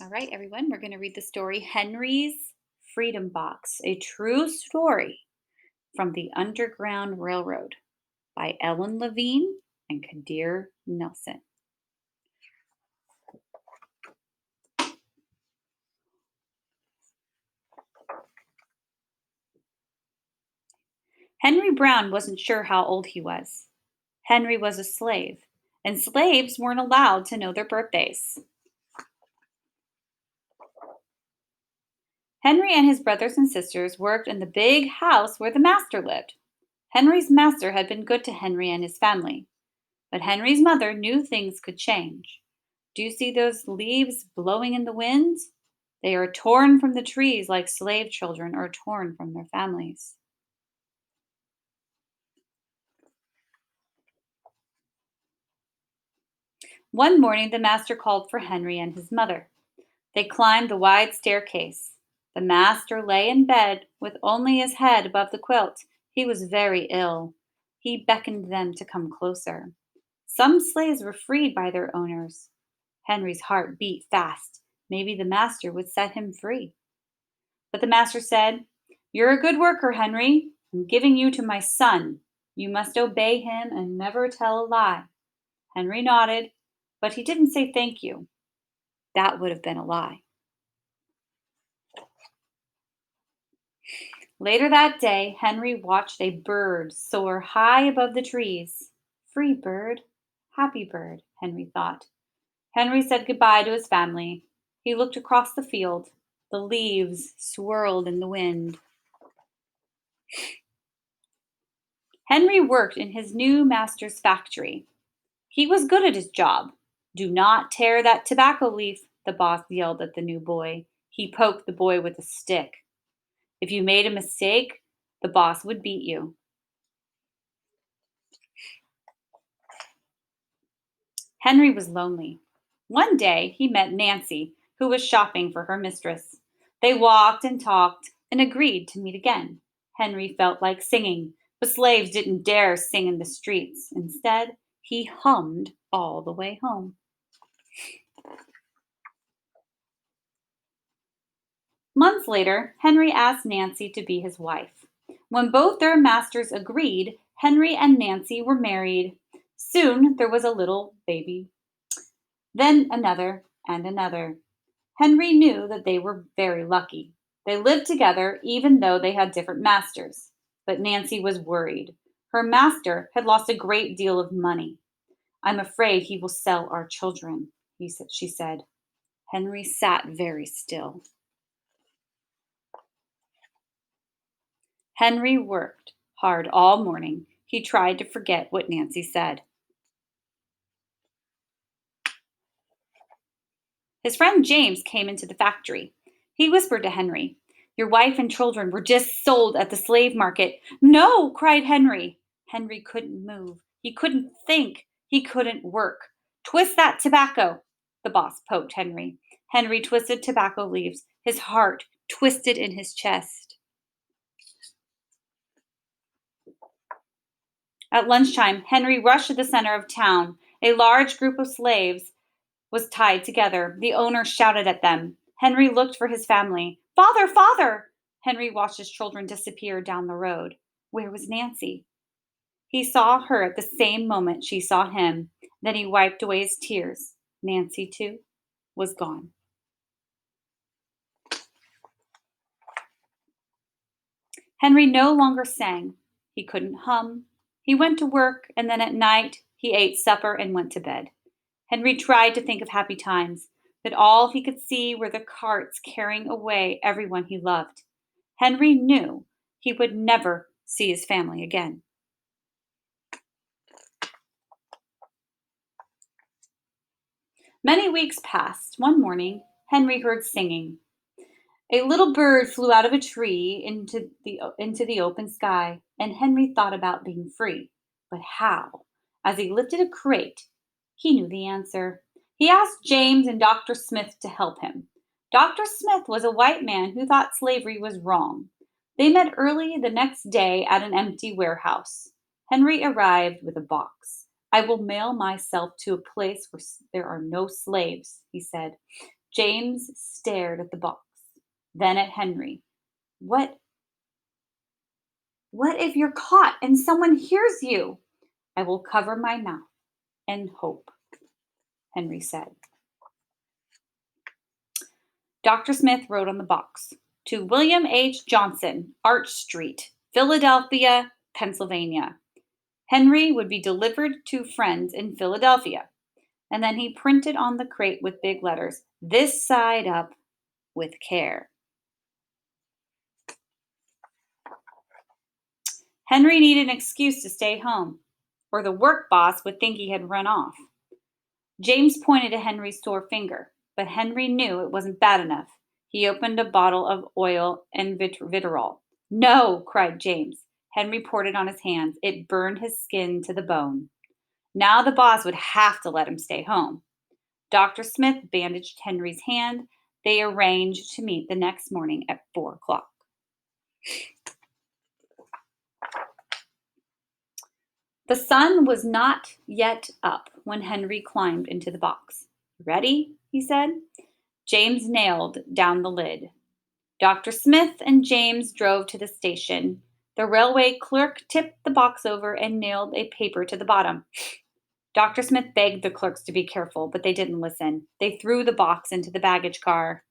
All right, everyone, we're going to read the story Henry's Freedom Box, a true story from the Underground Railroad by Ellen Levine and Kadir Nelson. Henry Brown wasn't sure how old he was. Henry was a slave, and slaves weren't allowed to know their birthdays. Henry and his brothers and sisters worked in the big house where the master lived. Henry's master had been good to Henry and his family, but Henry's mother knew things could change. Do you see those leaves blowing in the wind? They are torn from the trees like slave children are torn from their families. One morning, the master called for Henry and his mother. They climbed the wide staircase. The master lay in bed with only his head above the quilt. He was very ill. He beckoned them to come closer. Some slaves were freed by their owners. Henry's heart beat fast. Maybe the master would set him free. But the master said, "You're a good worker, Henry. I'm giving you to my son. You must obey him and never tell a lie." Henry nodded, but he didn't say thank you. That would have been a lie. Later that day, Henry watched a bird soar high above the trees. Free bird, happy bird, Henry thought. Henry said goodbye to his family. He looked across the field. The leaves swirled in the wind. Henry worked in his new master's factory. He was good at his job. "Do not tear that tobacco leaf," the boss yelled at the new boy. He poked the boy with a stick. If you made a mistake, the boss would beat you. Henry was lonely. One day he met Nancy, who was shopping for her mistress. They walked and talked and agreed to meet again. Henry felt like singing, but slaves didn't dare sing in the streets. Instead, he hummed all the way home. Months later, Henry asked Nancy to be his wife. When both their masters agreed, Henry and Nancy were married. Soon there was a little baby, then another and another. Henry knew that they were very lucky. They lived together even though they had different masters. But Nancy was worried. Her master had lost a great deal of money. "I'm afraid he will sell our children," she said. Henry sat very still. Henry worked hard all morning. He tried to forget what Nancy said. His friend James came into the factory. He whispered to Henry, "Your wife and children were just sold at the slave market." "No!" cried Henry. Henry couldn't move. He couldn't think. He couldn't work. "Twist that tobacco," the boss poked Henry. Henry twisted tobacco leaves. His heart twisted in his chest. At lunchtime, Henry rushed to the center of town. A large group of slaves was tied together. The owner shouted at them. Henry looked for his family. "Father, father!" Henry watched his children disappear down the road. Where was Nancy? He saw her at the same moment she saw him. Then he wiped away his tears. Nancy, too, was gone. Henry no longer sang. He couldn't hum. He went to work, and then at night he ate supper and went to bed. Henry tried to think of happy times, but all he could see were the carts carrying away everyone he loved. Henry knew he would never see his family again. Many weeks passed. One morning, Henry heard singing. A little bird flew out of a tree into the open sky, and Henry thought about being free. But how? As he lifted a crate, he knew the answer. He asked James and Dr. Smith to help him. Dr. Smith was a white man who thought slavery was wrong. They met early the next day at an empty warehouse. Henry arrived with a box. "I will mail myself to a place where there are no slaves," he said. James stared at the box, then at Henry. What what if you're caught and someone hears you? I will cover my mouth and hope, Henry said. Dr. Smith wrote on the box, to William H. Johnson, Arch Street, Philadelphia, Pennsylvania. Henry would be delivered to friends in Philadelphia. And then he printed on the crate with big letters, this side up with care. Henry needed an excuse to stay home, or the work boss would think he had run off. James pointed to Henry's sore finger, but Henry knew it wasn't bad enough. He opened a bottle of oil and vitriol. No, cried James. Henry poured it on his hands. It burned his skin to the bone. Now the boss would have to let him stay home. Dr. Smith bandaged Henry's hand. They arranged to meet the next morning at 4 o'clock. The sun was not yet up when Henry climbed into the box. Ready? He said. James nailed down the lid. Dr. Smith and James drove to the station. The railway clerk tipped the box over and nailed a paper to the bottom. Dr. Smith begged the clerks to be careful, but they didn't listen. They threw the box into the baggage car.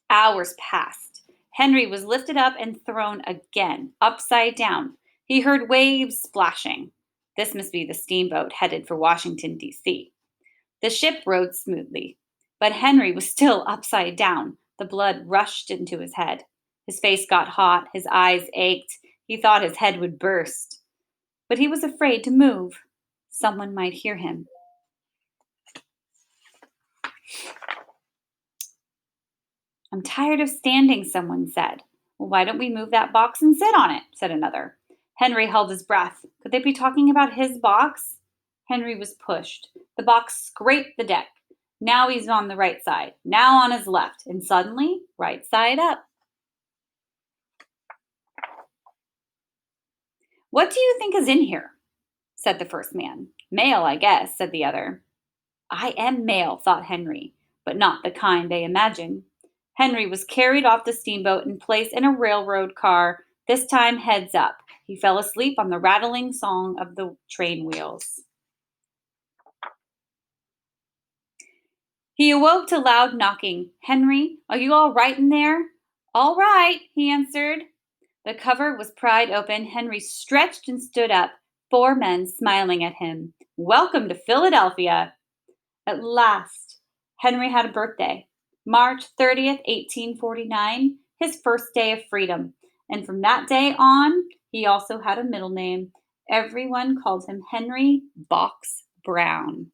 Hours passed. Henry was lifted up and thrown again, upside down. He heard waves splashing. This must be the steamboat headed for Washington, D.C. The ship rode smoothly, but Henry was still upside down. The blood rushed into his head. His face got hot. His eyes ached. He thought his head would burst. But he was afraid to move. Someone might hear him. I'm tired of standing, someone said. Well, why don't we move that box and sit on it, said another. Henry held his breath. Could they be talking about his box? Henry was pushed. The box scraped the deck. Now he's on the right side, now on his left, and suddenly, right side up. What do you think is in here? Said the first man. Mail, I guess, said the other. I am mail, thought Henry, but not the kind they imagine. Henry was carried off the steamboat and placed in a railroad car, this time heads up. He fell asleep on the rattling song of the train wheels. He awoke to loud knocking. Henry, are you all right in there? All right, he answered. The cover was pried open. Henry stretched and stood up, 4 men smiling at him. Welcome to Philadelphia. At last, Henry had a birthday. March 30th, 1849, his first day of freedom. And from that day on, he also had a middle name. Everyone called him Henry Box Brown.